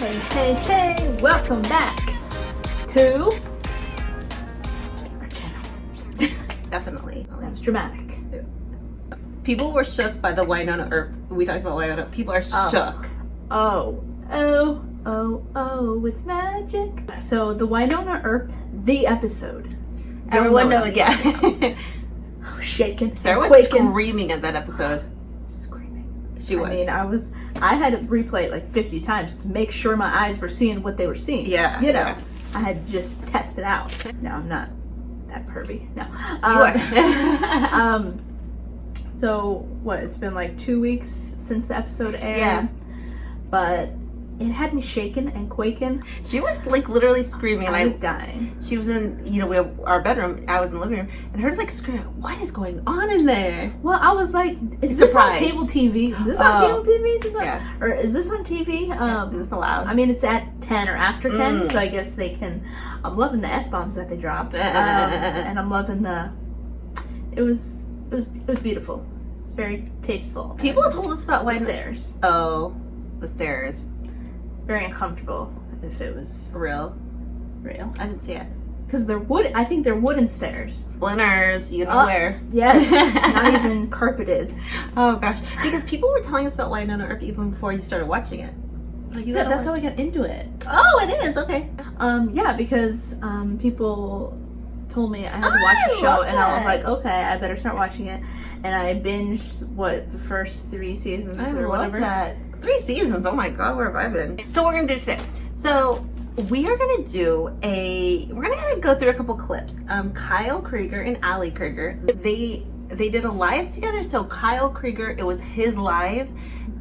Hey, welcome back to our channel. Definitely. That was dramatic. People were shook by the Wynonna Earp. We talked about Wynonna. People are shook. Oh, it's magic. So the Wynonna Earp, the episode. Everyone knows, yeah. Shaking. Sarah was quaking. screaming at that episode. Screaming. She was. I mean, I had to replay it like 50 times to make sure my eyes were seeing what they were seeing. Yeah. You know, yeah. I had to just test it out. No, I'm not that pervy. No. You are. So, what, it's been like 2 weeks since the episode aired. Yeah. But it had me shaking and quaking. She was like literally screaming. And I was dying. She was in, we have our bedroom. I was in the living room. And her like screaming, what is going on in there? Well, I was like, is this on cable TV? Is this on cable TV? Yeah. Or is this on TV? Is this allowed? I mean, it's at 10 or after 10, so I guess they can. I'm loving the F-bombs that they drop. And I'm loving it was beautiful. It's very tasteful. People told us about the stairs. Oh, the stairs. Very uncomfortable if it was real. I didn't see it. Because I think they're wooden stairs. Splinters, you know where. Yes, not even carpeted. Oh gosh. Because people were telling us about Wynonna Earp even before you started watching it. Like, yeah, that's how I got into it. Oh, it is, okay. Yeah, because people told me I had to watch the show, and I was like, okay, I better start watching it. And I binged, the first 3 seasons or whatever. That. 3 seasons, oh my god, where have I been? So we're gonna do today. So we are gonna go through a couple clips. Kyle Krieger and Ali Krieger, they did a live together. So Kyle Krieger, it was his live,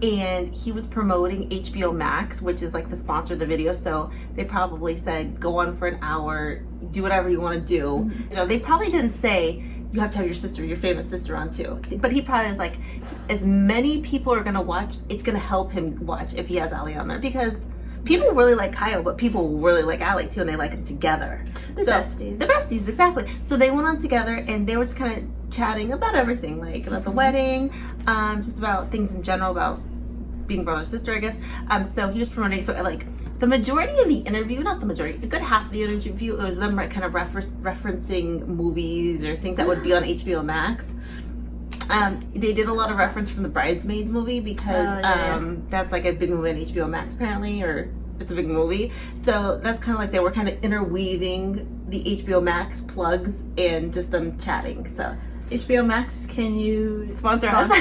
and he was promoting HBO Max, which is like the sponsor of the video. So they probably said, go on for an hour, do whatever you want to do. Mm-hmm. They probably didn't say you have to have your famous sister on too. But he probably was like, as many people are gonna watch, it's gonna help him watch if he has Ali on there, because people really like Kyle, but people really like Ali too, and they like them together. The besties. The besties, exactly. So they went on together, and they were just kind of chatting about everything, like about the wedding, just about things in general, about being brother sister, I guess. So he was promoting. So like the majority of the interview, not the majority, a good half of the interview, it was them kind of referencing movies or things that would be on HBO Max. They did a lot of reference from the Bridesmaids movie, because that's like a big movie on HBO Max apparently, or it's a big movie. So that's kind of like they were kind of interweaving the HBO Max plugs and just them chatting. So HBO Max, can you sponsor us?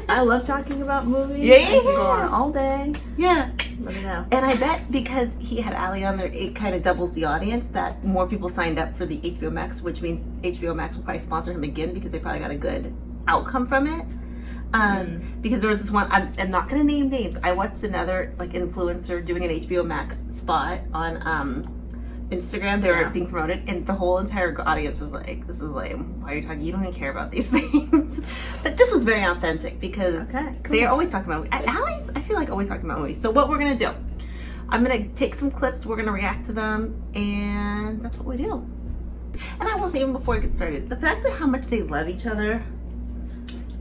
I love talking about movies. Yeah. I can go on all day. Yeah. Let me know. And I bet because he had Ali on there, it kind of doubles the audience, that more people signed up for the HBO Max, which means HBO Max will probably sponsor him again, because they probably got a good outcome from it. Because there was this one, I'm not going to name names. I watched another like influencer doing an HBO Max spot on Instagram. They were being promoted, and the whole entire audience was like, this is lame. Why are you talking? You don't even care about these things. But this was very authentic, because they're always talking about movies. Ali's, I feel like, always talking about movies. So what we're going to do, I'm going to take some clips, we're going to react to them, and that's what we do. And I will say, even before I get started, the fact that how much they love each other,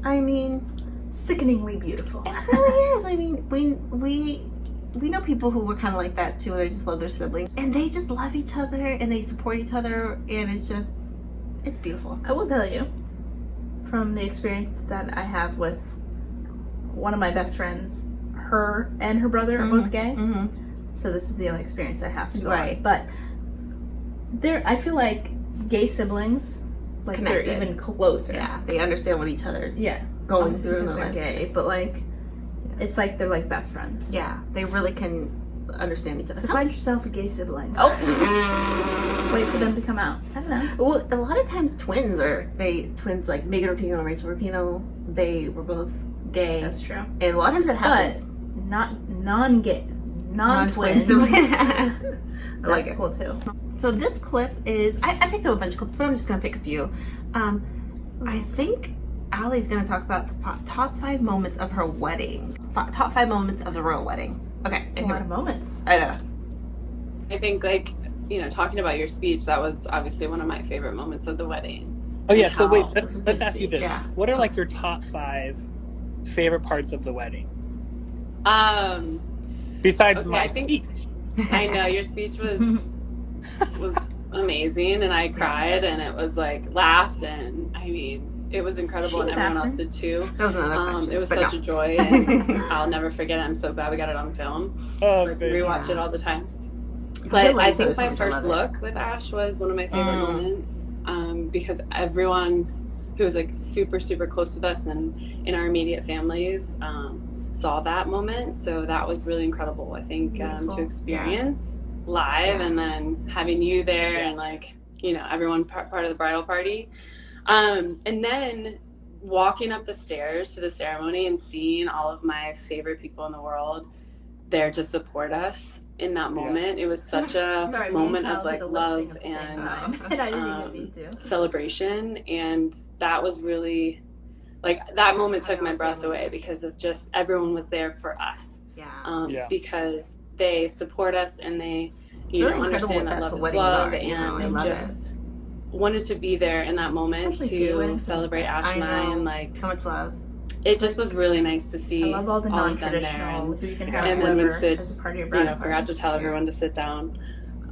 I mean, sickeningly beautiful. It really is. I mean, we know people who were kind of like that too. They just love their siblings, and they just love each other, and they support each other, and it's beautiful. I will tell you, from the experience that I have with one of my best friends, her and her brother are both gay. So this is the only experience I have to go on. But I feel like gay siblings, like, connected. They're even closer. Yeah, they understand what each other's going through. Because they're gay, but like, it's like they're like best friends. Yeah, they really can understand each other. So find yourself a gay sibling. Oh, wait for them to come out. I don't know. Well, a lot of times twins like Megan Rapinoe and Rachel Rapinoe. They were both gay. That's true. And a lot of times it happens. But not non-gay, non-twins. That's cool too. So this clip is, I picked up a bunch of clips, but I'm just going to pick a few. I think Ali's going to talk about the top 5 moments of her wedding. Top 5 moments of the royal wedding. Okay. A lot of moments. I know. I think, talking about your speech, that was obviously one of my favorite moments of the wedding. Oh yeah, so wait, let's ask you this. Yeah. What are like your top 5 favorite parts of the wedding? Besides Okay, my I think- speech. I know your speech was amazing, and I cried, and it was like laughed, and I mean it was incredible, and everyone else did too. That was another question. It was but such no. a joy, and I'll never forget it. I'm so glad we got it on film, so I can baby. rewatch it all the time. feel But like I think there's so my much first I love look with Ash was one of my favorite moments, because everyone who was like super super close with us and in our immediate families saw that moment. So that was really incredible. I think to experience live and then having you there and like everyone part of the bridal party, and then walking up the stairs to the ceremony and seeing all of my favorite people in the world there to support us in that moment. It was such a moment of like love and I didn't even mean to. celebration, and that was really like that moment took my breath away because of just everyone was there for us. Because they support us and they understand that love is love, and they just wanted to be there in that moment to celebrate Ash and I, and like so much love. It just was really nice to see. I love all the non-traditional who you can have as a part of your bridal party. Forgot to tell everyone to sit down.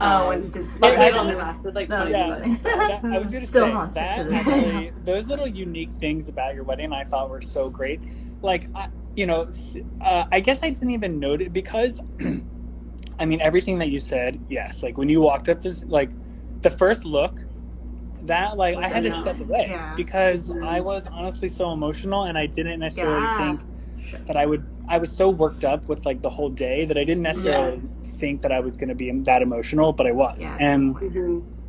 It only lasted like 20 minutes. I was going to say that actually, those little unique things about your wedding I thought were so great. Like, I guess I didn't even notice because, I mean, everything that you said, yes. Like when you walked up this, like the first look, that like I had to step away because I was honestly so emotional, and I didn't necessarily think that I was so worked up with like the whole day that I didn't necessarily think that I was going to be that emotional, but I was. And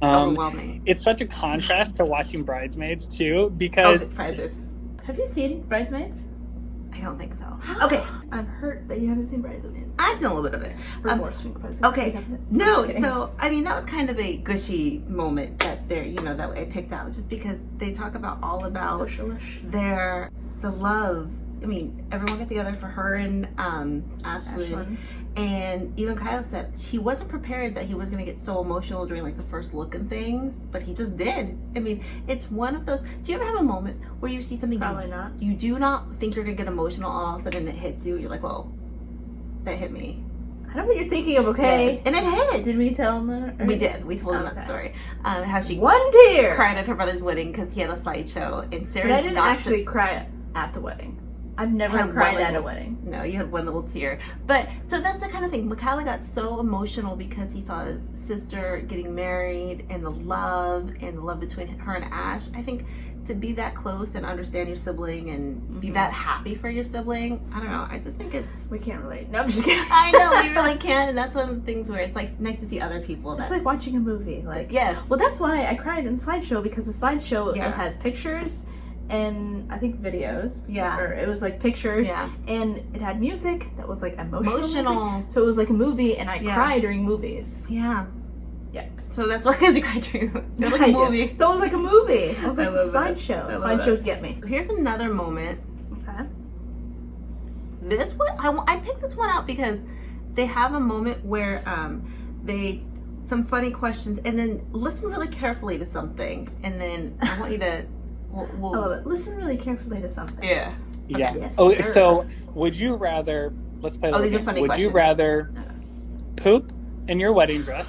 overwhelming. It's such a contrast to watching Bridesmaids too, because have you seen Bridesmaids? I don't think so. Okay. I'm hurt that you haven't seen Bridesmaids. I've seen a little bit of it. Okay. No, so I mean that was kind of a gushy moment that that I picked out just because they talk about all about the love. I mean, everyone got together for her and Ashlyn. And even Kyle said he wasn't prepared that he was going to get so emotional during like the first look and things, but he just did. I mean, it's one of those. Do you ever have a moment where you see something you do not think you're going to get emotional, all of a sudden it hits you? You're like, whoa, that hit me. I know what you're thinking of, okay? Yes. And it hit. Did we tell them that? We did. We told them that story. How she one tear cried at her brother's wedding because he had a slideshow, and Sarah. But I didn't actually cry at the wedding. I've never cried at a wedding. No, you had one little tear. But, so that's the kind of thing. Mikhail got so emotional because he saw his sister getting married and the love between her and Ash. I think to be that close and understand your sibling and be that happy for your sibling, I don't know. I just think it's... We can't relate. No, I'm just kidding. I know, we really can't. And that's one of the things where it's like nice to see other people. It's like watching a movie. Like, yes. Well, that's why I cried in the slideshow, because the slideshow, it has pictures and I think videos. Yeah. Or it was like pictures. Yeah. And it had music that was like emotional. Music. So it was like a movie, and I cry during movies. Yeah. Yeah. So that's why you cried during it was like a movie. So it was like a movie. I was like, slideshow. Slideshows get me. Here's another moment. Okay. This one, I picked this one out because they have a moment where some funny questions, and then listen really carefully to something, and then I want you to... I love it. Listen really carefully to something. Yeah. Yeah. Yes, oh, sir. So would you rather? Let's play. These are funny would questions. You rather poop in your wedding dress,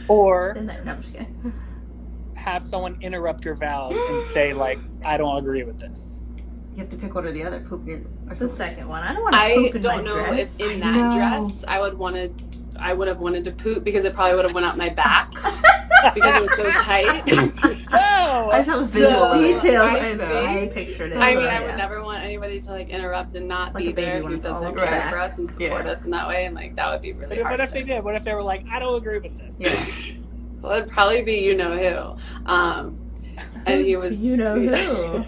or No, I'm just kidding. have someone interrupt your vows and say like, "I don't agree with this"? You have to pick one or the other. Poop in your... The second one. I don't want to poop in my dress. I don't know if in that dress I would have wanted to poop because it probably would have went up my back because it was so tight. Oh, I have a visual detail. I know. I pictured it. I mean, I would never want anybody to like interrupt and not Like be a baby there when who it's all doesn't over care back. for us and support us in that way, and like that would be really hard. What if they did? What if they were like, "I don't agree with this"? Yeah. Well, it'd probably be you know who, and he was you know who.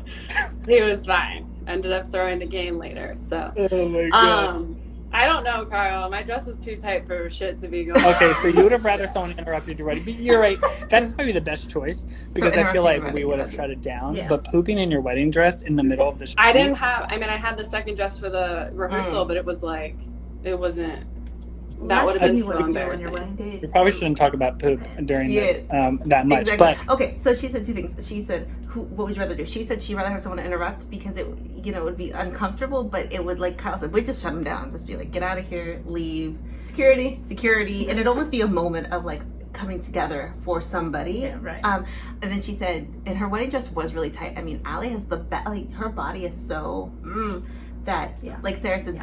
He was fine. Ended up throwing the game later. So, Oh my god. I don't know, Carl. My dress was too tight for shit to be going. Okay, so you would have rather someone interrupted your wedding. But you're right. That's probably the best choice because I feel like we would have shut it down. Yeah. But pooping in your wedding dress in the middle of the street. I didn't have. I mean, I had the second dress for the rehearsal, but it was like it wasn't that would have been you so wouldn't do on embarrassing. your wedding days. We probably shouldn't talk about poop during this that much. Exactly. But okay, so she said two things. She said, what would you rather do? She said she'd rather have someone interrupt because it, it would be uncomfortable, but it would, like Kyle said, we'd just shut them down. Just be like, get out of here, leave. Security. And it'd almost be a moment of like coming together for somebody. Yeah, right. And then she said, and her wedding dress was really tight. I mean, Allie has the best, like her body is so, that, like Sarah said,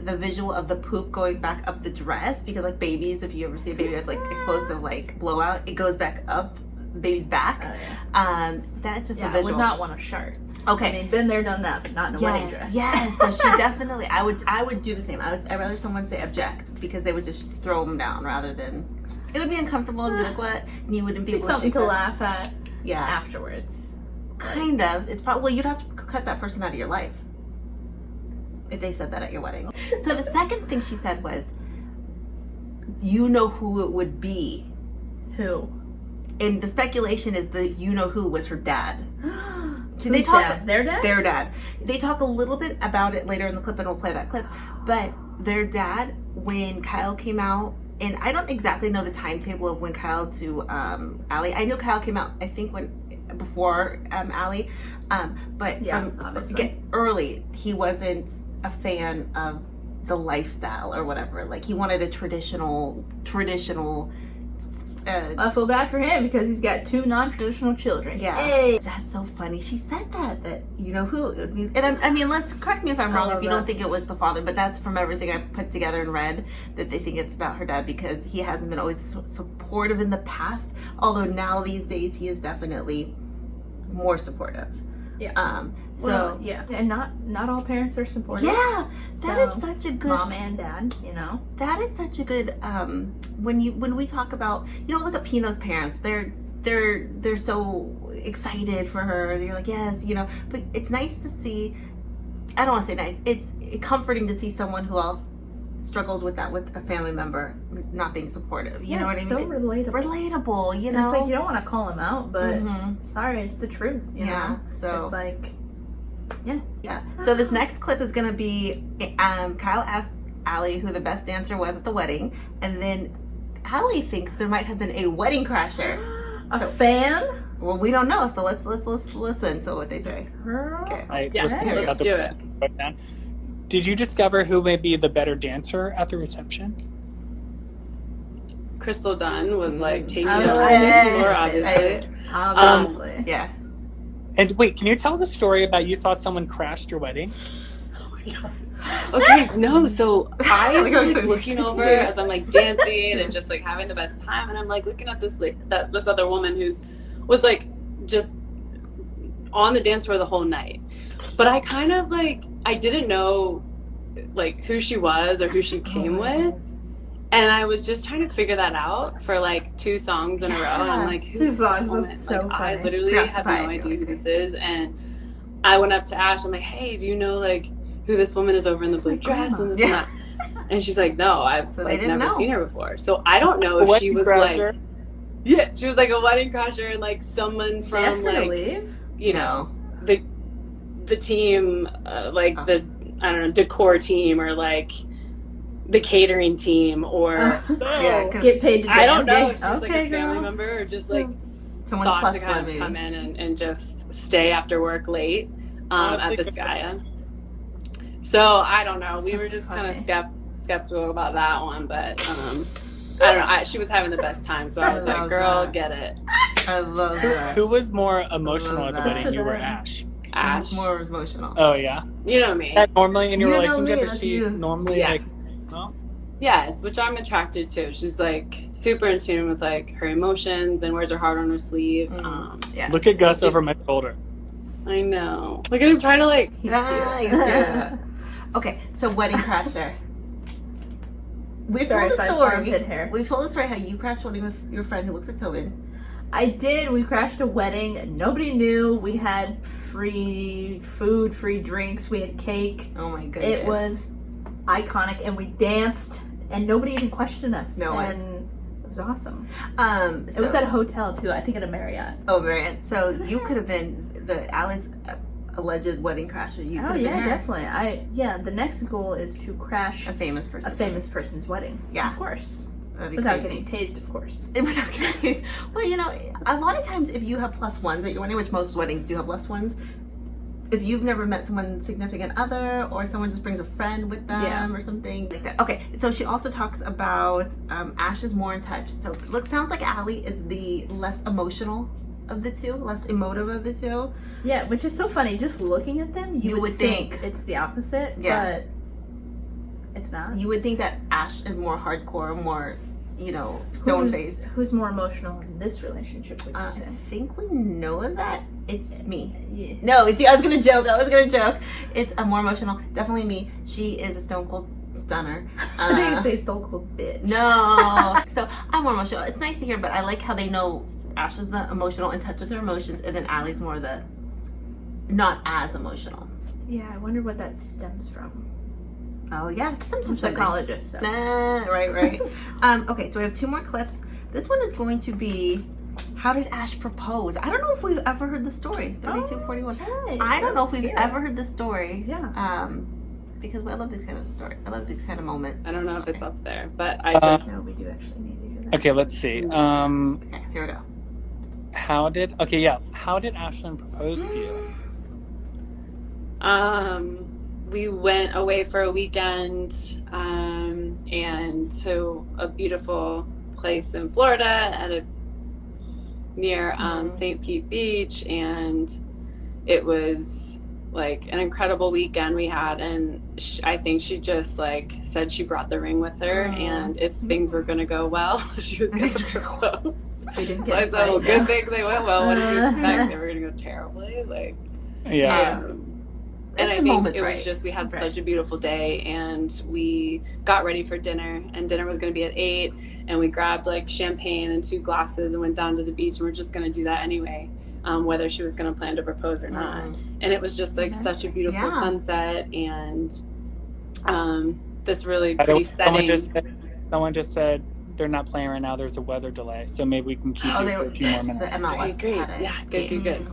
the visual of the poop going back up the dress, because like babies, if you ever see a baby that's like explosive like blowout, it goes back up the baby's back. That's just a visual. I would not want a shart. Okay. I mean, been there, done that, but not in a wedding dress. Yes. So she definitely, I would do the same. I'd rather someone say object, because they would just throw them down rather than, it would be uncomfortable and be like, what? And you wouldn't be able to something to shake laugh at. Yeah. Afterwards. Kind of. It's probably, well, you'd have to cut that person out of your life if they said that at your wedding. So the second thing she said was, you know who it would be. Who? And the speculation is the who was her dad. So they talk their dad? Their dad. They talk a little bit about it later in the clip, and we'll play that clip. But their dad, when Kyle came out, and I don't exactly know the timetable of when Kyle to Allie. I know Kyle came out, I think, before Allie. But early, he wasn't a fan of the lifestyle or whatever. Like, he wanted a traditional. I feel bad for him because he's got 2 non-traditional children. Yeah, hey. That's so funny. She said that you know who it would be. And I mean, let's correct me if I'm wrong if you don't think it was the father, but that's from everything I put together and read that they think it's about her dad, because he hasn't been always supportive in the past. Although now these days he is definitely more supportive. Yeah. And not all parents are supportive. Yeah, that is such a good mom and dad. That is such a good when we talk about, look at Pino's parents. They're so excited for her. You're like, yes, but it's nice to see. I don't want to say nice. It's comforting to see someone who else struggles with that with a family member not being supportive. You know what I mean? So relatable. Relatable, And it's like, you don't want to call him out, but sorry, it's the truth. You know? So it's like, yeah. So this next clip is gonna be Kyle asked Allie who the best dancer was at the wedding, and then Allie thinks there might have been a wedding crasher. A fan? Well, we don't know, so let's listen to what they say. Okay. Let's do it. Did you discover who may be the better dancer at the reception? Crystal Dunn was like taking it on the floor, obviously. Obviously. Yeah. And wait, can you tell the story about you thought someone crashed your wedding? Oh my god. Okay, no, so I was like looking over as I'm like dancing and just like having the best time, and I'm like looking at this this other woman was like just on the dance floor the whole night. But I kind of like, I didn't know like who she was or who she came with. And I was just trying to figure that out for like 2 songs in a row. And I'm like, who's 2 songs? That's so funny. I literally have no idea who this is. And I went up to Ash. I'm like, hey, do you know like who this woman is over in the blue dress? And, and she's like, no, I've like never seen her before. So I don't know if she was like, she was like a wedding crasher and like someone from like, you know, the team, like the, I don't know, decor team or like the catering team or get paid to dance. I don't know if she was like a family member or just like someone's thought to kind of come in and just stay after work late at the Skya. So I don't know. We were just kind of skeptical about that one, but I don't know. She was having the best time, so I was like, "Girl, get it." I love that. Who was more emotional at the wedding? You or Ash? Ash was more emotional. Oh yeah. You know me. That normally in your relationship, is she normally like? Oh? Yes, which I'm attracted to. She's like super in tune with like her emotions and wears her heart on her sleeve. Look at Gus over my shoulder. I know. Look at him trying to like. Okay, so wedding crasher. We've told the story. We've told the story how you crashed a wedding with your friend who looks like Tobin. I did. We crashed a wedding. Nobody knew. We had free food, free drinks. We had cake. Oh my goodness. It was iconic, and we danced, and nobody even questioned us. And it was awesome. It was at a hotel too. I think at a Marriott. Oh, Marriott. So you could have been Allie's alleged wedding crasher. You Oh could've yeah, been her. definitely. The next goal is to crash A famous person. a famous person's wedding. Yeah. Of course. That'd be Without crazy. getting tased, of course. Without getting tased. Well, you know, a lot of times if you have plus ones at your wedding, which most weddings do have plus ones, if you've never met someone's significant other or someone just brings a friend with them or something like that. Okay, so she also talks about Ash is more in touch. So sounds like Allie is the less emotional of the two, less emotive of the two. Yeah, which is so funny. Just looking at them, you would think it's the opposite, but it's not. You would think that Ash is more hardcore, more, you know, stone-faced. Who's more emotional in this relationship, would you say? I think we know that it's me. Yeah. No, I was gonna joke. It's more emotional. Definitely me. She is a stone cold stunner. I think you say stone cold bitch. No. So I'm more emotional. It's nice to hear, but I like how they know Ash is the emotional, in touch with her emotions, and then Allie's more the not as emotional. Yeah, I wonder what that stems from. Oh yeah, some psychologist stuff. Right. Okay, so we have 2 more clips. This one is going to be, how did Ash propose? I don't know if we've ever heard the story. 3241. Okay, I don't know if we've ever heard the story. Yeah. Because I love this kind of story. I love these kind of moments. I don't know if it's up there, but I just No, we do actually need to hear that. Okay, let's see. Okay, here we go. How did Ashlyn propose to you? we went away for a weekend and to a beautiful place in Florida near St. Pete Beach, and it was like an incredible weekend we had, and I think she just like said she brought the ring with her, and if things were going to go well, she was going to propose. We didn't So I said, well, good thing they went well. What did you expect? They were going to go terribly? Like, Yeah. And I think it was just, we had such a beautiful day, and we got ready for dinner, and dinner was going to be at 8, and we grabbed like champagne and 2 glasses and went down to the beach, and we're just going to do that anyway, whether she was going to plan to propose or not. And it was just like such a beautiful sunset, and this really pretty setting. Someone just said they're not playing right now. There's a weather delay, so maybe we can keep it for a few more minutes. Okay, great. Yeah, good.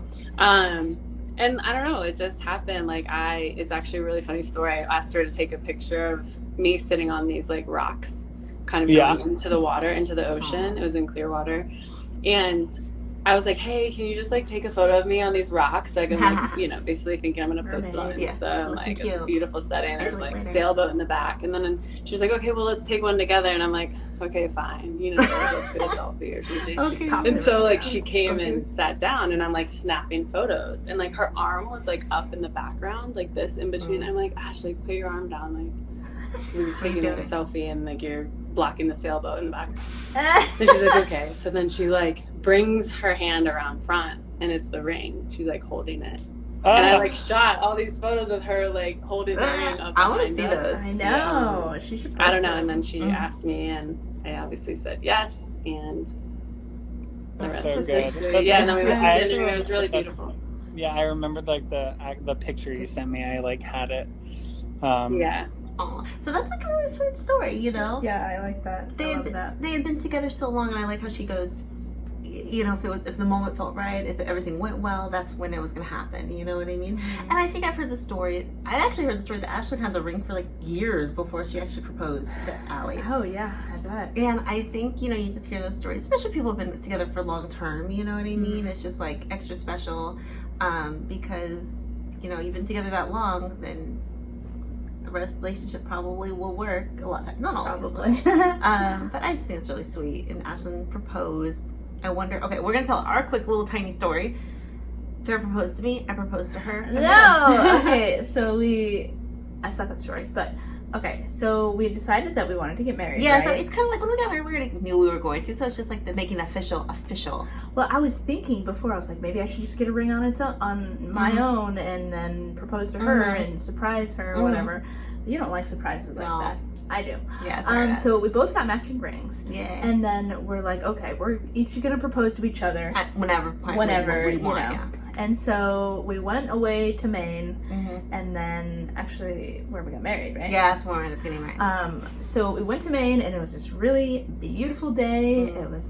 And I don't know, it just happened. Like it's actually a really funny story. I asked her to take a picture of me sitting on these like rocks, kind of going into the water, into the ocean. It was in clear water. And I was like, hey, can you just like take a photo of me on these rocks? Like I'm like, you know, basically thinking I'm going to post it on Insta. I'm like, it's a beautiful setting. There's like sailboat in the back. And then she was like, okay, well, let's take one together. And I'm like, okay, fine. You know, let's get a selfie or something. Okay. And so like she came and sat down, and I'm like snapping photos, and like her arm was like up in the background, like this in between. I'm like, Ashley, put your arm down. Like we're taking like a selfie, and like you're blocking the sailboat in the back. And she's like, okay. So then she like brings her hand around front, and it's the ring. She's like holding it. And I like shot all these photos of her like holding the ring up. I want to see those. I know. She should. I don't know. And then she asked me, and I obviously said yes. And the rest is history. Yeah. And then we went to dinner, and it was really beautiful. Yeah, I remember like the picture you sent me. I like had it. Yeah. Aww. So that's like a really sweet story, you know? Yeah, I like that. They had been together so long, and I like how she goes, you know, if the moment felt right, if everything went well, that's when it was going to happen. You know what I mean? And I think I've heard the story. I actually heard the story that Ashlyn had the ring for like years before she actually proposed to Allie. Oh yeah, I bet. And I think, you know, you just hear those stories, especially people who've been together for long term. You know what I mean? It's just like extra special because, you know, you've been together that long, then the relationship probably will work a lot of times. Not always. Probably. But I just think it's really sweet. And Ashlyn proposed. I wonder, okay, we're going to tell our quick little tiny story. Sarah proposed to me. I proposed to her. No! Okay, so I suck at stories, but okay, so we decided that we wanted to get married. Yeah, right? so it's kind of like when we got married, we knew we were going to, so it's just like making official. Well, I was thinking before, I was like, maybe I should just get a ring on my own and then propose to her and surprise her or whatever. You don't like surprises like that. I do. Yeah. So we both got matching rings. Yeah. And then we're like, okay, we're each gonna propose to each other whenever we want. Yeah. And so we went away to Maine, and then actually where we got married, right? Yeah, that's where we ended up getting married. So we went to Maine, and it was this really beautiful day. The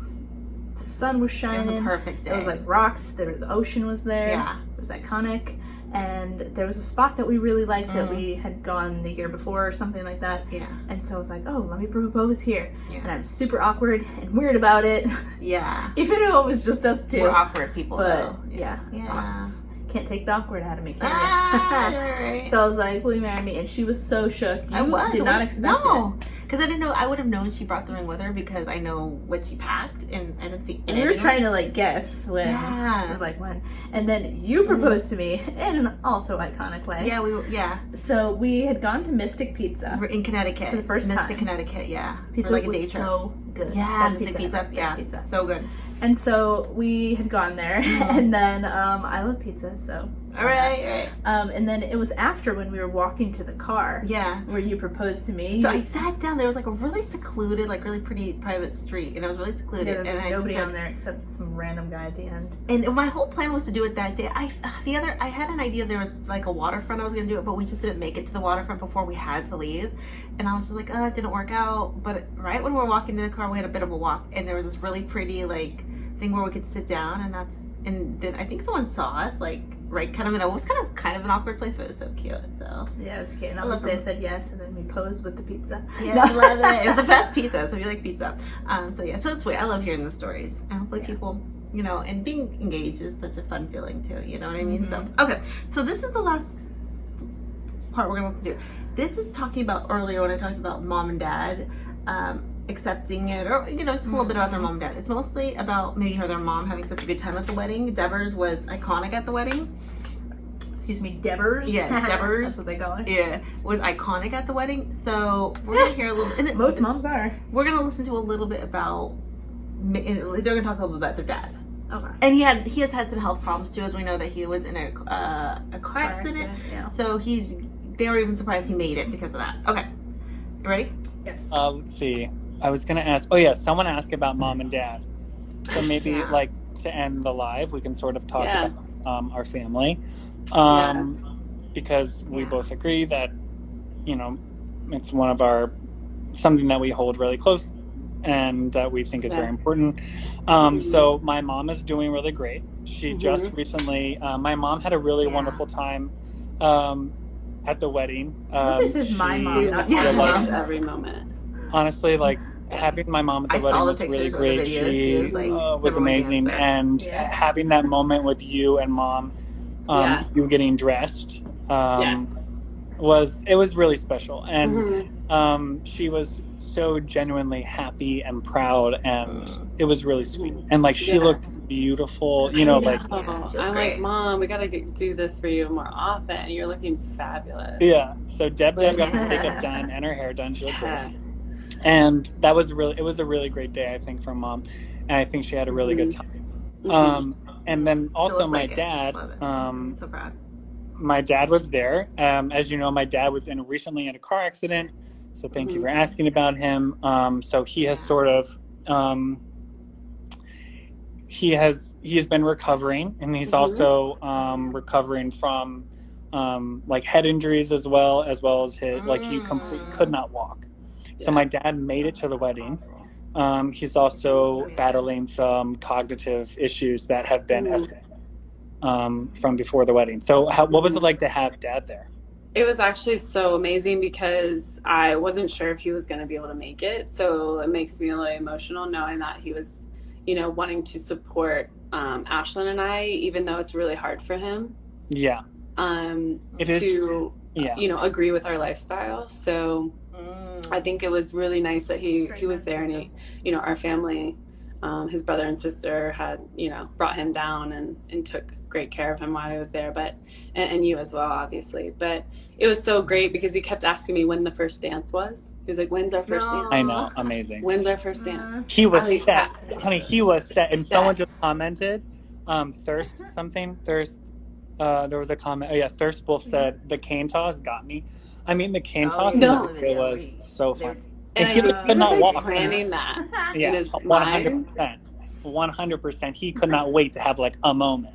sun was shining. It was a perfect day. It was like rocks. The ocean was there. Yeah. It was iconic. and there was a spot that we really liked that we had gone the year before or something like that. Yeah. And so I was like, oh, let me propose here. Yeah. And I was super awkward and weird about it. Yeah. Even though it was just us two. We're awkward people, but though. yeah. Yeah. Can't take the awkward out of me, can you? Right. So I was like, will you marry me? And she was so shook. I was. Did not expect it. Because I didn't know. I would have known she brought the ring with her because I know what she packed, and I didn't see anything. We were trying to like guess when, like when, and then you proposed to me in an also iconic way. Yeah, So we had gone to Mystic Pizza. We're in Connecticut For the first Mystic, time. Connecticut. Yeah, Pizza for like a was day trip. so good. Yeah, Best Mystic Pizza. Yeah, Best pizza. So good. And so we had gone there, and then I love pizza, so. All right. And then it was after when we were walking to the car. Yeah. Where you proposed to me. So I sat down. There was like a really secluded, like really pretty private street, and it was really secluded. Yeah, there was and nobody I just, on there except some random guy at the end. And my whole plan was to do it that day. I had an idea there was like a waterfront I was going to do it, but we just didn't make it to the waterfront before we had to leave. And I was just like, oh, it didn't work out. But right when we were walking in the car, we had a bit of a walk, and there was this really pretty like thing where we could sit down, and then I think someone saw us like right kind of in it was kind of an awkward place, but it was so cute. So yeah, it was cute. And obviously I said yes, and then we posed with the pizza. Yeah, I love it. It was the best pizza, so if you like pizza. So it's sweet. I love hearing the stories, and hopefully people, and being engaged is such a fun feeling too. You know what I mean? So okay, so this is the last part we're gonna listen to. This is talking about earlier when I talked about mom and dad accepting it, or just a little bit about their mom and dad. It's mostly about maybe their mom having such a good time at the wedding. Devers was iconic at the wedding. Excuse me, Devers? Yeah, Devers. That's what they call it. Yeah, was iconic at the wedding. So we're gonna hear a little. And most moms are. We're gonna listen to a little bit about. They're gonna talk a little bit about their dad. Okay. And he has had some health problems too, as we know that he was in a car accident. Yeah. So they were even surprised he made it because of that. Okay, you ready? Yes. Let's see. I was gonna ask. Oh yeah, someone asked about mom and dad. So maybe like to end the live, we can sort of talk about our family, because we both agree that it's one of something that we hold really close and that we think is very important. So my mom is doing really great. She just recently. My mom had a really wonderful time at the wedding. This is my mom. Not loved every moment. Honestly, like. Having my mom at the wedding was really great. She was amazing, and having that moment with you and mom, you getting dressed, was really special, and she was so genuinely happy and proud, and it was really sweet, and like she looked beautiful, I'm like, Mom, we gotta do this for you more often. You're looking fabulous. Yeah, so Deb got her makeup done and her hair done. She looked great. And that was it was a really great day, I think, for mom. And I think she had a really good time. And then also my dad, so proud. My dad was there. As you know, my dad was recently in a car accident. So thank you for asking about him. So he has sort of, he has been recovering, and he's also recovering from like head injuries as well as his, like he completely could not walk. So my dad made it to the wedding. He's also battling some cognitive issues that have been escalated from before the wedding. So what was it like to have dad there? It was actually so amazing because I wasn't sure if he was going to be able to make it. So it makes me a little emotional knowing that he was, wanting to support Ashlyn and I, even though it's really hard for him. Yeah. It is to, agree with our lifestyle. So I think it was really nice that he was there, and our family, his brother and sister had, brought him down and took great care of him while I was there, and you as well, obviously. But it was so great because he kept asking me when the first dance was. He was like, when's our first dance? I know, amazing. When's our first dance? He was set. Honey, he was set. And someone just commented, Thirst, there was a comment. Oh yeah, Thirst Wolf said, the cane toss got me. I mean, the cane toss was so fun. And he could not walk. Planning that. Yeah, 100%. 100%. He could not wait to have like a moment.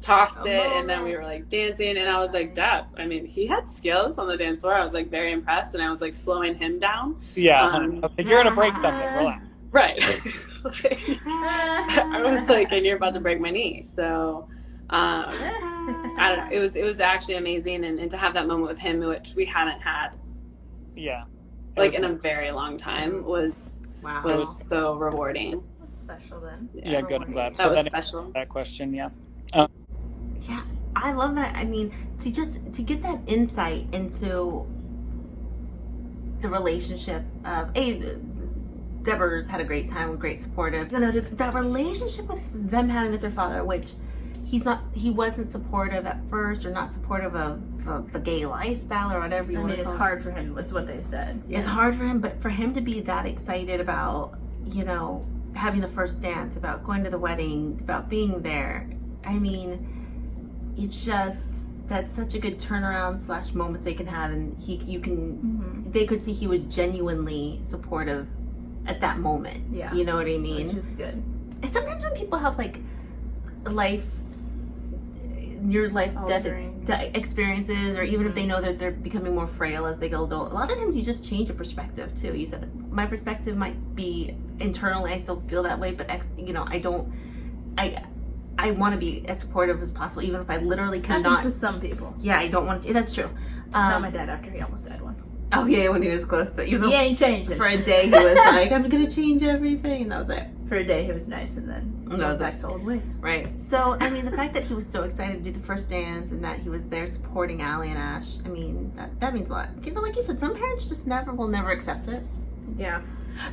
Tossed it, and then we were like dancing, and I was like, Deb, I mean, he had skills on the dance floor. I was like very impressed, and I was like slowing him down. Yeah, if you're gonna break something, relax. Right. I was like, and you're about to break my knee, so. I don't know. It was actually amazing, and to have that moment with him, which we hadn't had, like in a very long time, was so rewarding. That's special then. Yeah, good. I'm glad. That was special. That question, Yeah, I love that. I mean, to get that insight into the relationship of Deborah's had a great time, great supportive. That relationship with them having with their father, which he wasn't supportive at first, or not supportive of the gay lifestyle or whatever you want to call it. It's hard for him. It's what they said. Yeah. It's hard for him, but for him to be that excited about, having the first dance, about going to the wedding, about being there. I mean, it's just, that's such a good turnaround / moments they can have, and they could see he was genuinely supportive at that moment. Yeah. You know what I mean? Which is good. And sometimes when people have like near life death experiences, or even if they know that they're becoming more frail as they get older, a lot of times you just change your perspective too. You said my perspective might be internally, I still feel that way, but I want to be as supportive as possible, even if I literally cannot. Happens with some people. Yeah, I don't want to. That's true. Not my dad, after he almost died once. Oh yeah, when he was close to you. He ain't changing. For a day, he was like, "I'm gonna change everything," and that was it. For a day, he was nice, and then he went back to old ways. Right. So, I mean, the fact that he was so excited to do the first dance, and that he was there supporting Allie and Ash, I mean, that means a lot. Like you said, some parents just will never accept it. Yeah.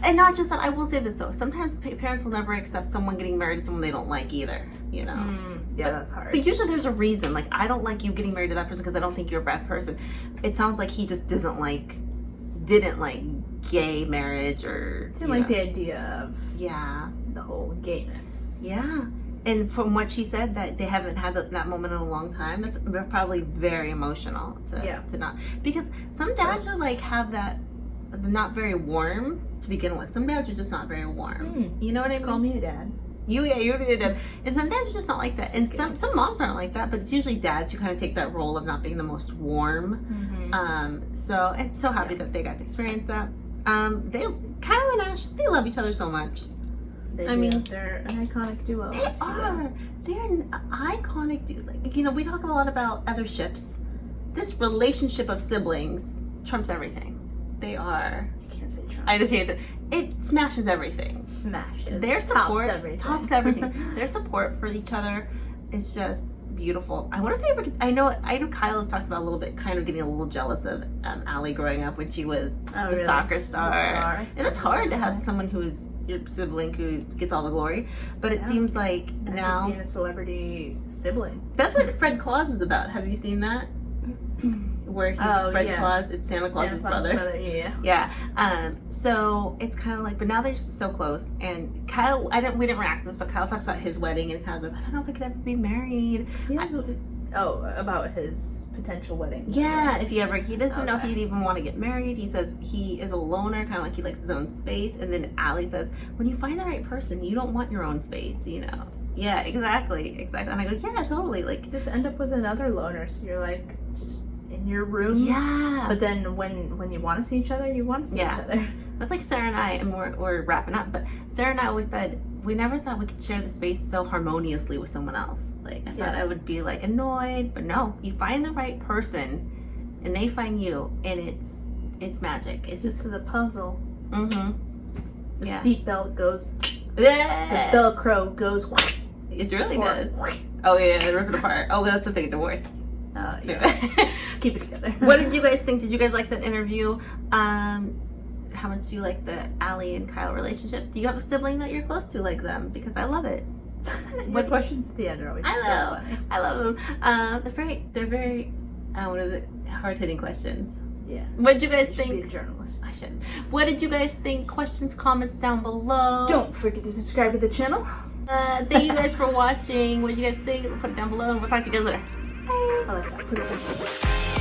And not just that, I will say this though, sometimes parents will never accept someone getting married to someone they don't like either, Yeah, that's hard. But usually there's a reason. Like, I don't like you getting married to that person because I don't think you're a bad person. It sounds like he just didn't like gay marriage, or didn't like the idea of the whole gayness. Yeah. And from what she said, that they haven't had that moment in a long time, it's probably very emotional to not, because some dads are like, have that, not very warm to begin with. Some dads are just not very warm. You know what I mean? Call me a dad. You did. And some dads are just not like that. And some moms aren't like that, but it's usually dads who kind of take that role of not being the most warm. So I'm so happy that they got to experience that. Kyle and Ash, they love each other so much. I mean, they're an iconic duo. They are. They're an iconic duo. Like, we talk a lot about other ships. This relationship of siblings trumps everything. They are. You can't say trumps. I just can't say. It smashes everything. Smashes. Their support tops everything. Their support for each other is just beautiful. I wonder if they ever. I know Kyle has talked about a little bit, kind of getting a little jealous of Allie growing up when she was the soccer star. And it's hard to have someone who is your sibling who gets all the glory. But it seems like now being a celebrity sibling. That's what Fred Claus is about. Have you seen that? Where he's Fred Claus, it's Santa Claus's brother. Yeah. So it's kind of like, but now they're just so close. And Kyle, we didn't react to this, but Kyle talks about his wedding, and Kyle goes, I don't know if I could ever be married. About his potential wedding. Yeah, he doesn't know if he'd even want to get married. He says he is a loner, kind of like he likes his own space. And then Allie says, when you find the right person, you don't want your own space, Yeah, exactly. And I go, yeah, totally. Like, just end up with another loner, so you're like just in your rooms. Yeah. But then when you want to see each other, you want to see each other. That's like Sarah and I, and we're wrapping up. But Sarah and I always said we never thought we could share the space so harmoniously with someone else. Like, I thought I would be like annoyed, but no, you find the right person, and they find you, and it's magic. It's just the puzzle. Mm-hmm. The seatbelt goes. The Velcro goes. It really does. Oh yeah, they rip it apart. Oh, that's what they get divorced. Let's keep it together. What did you guys think? Did you guys like that interview? How much do you like the Allie and Kyle relationship? Do you have a sibling that you're close to like them? Because I love it. What questions at the end are always so funny. I love them. They're very what is it? Hard-hitting questions. Yeah. What did you guys think? Be a journalist. I should. What did you guys think? Questions, comments down below. Don't forget to subscribe to the channel. Thank you guys for watching. What did you guys think? Put it down below, and we'll talk to you guys later. I like that. Put it down.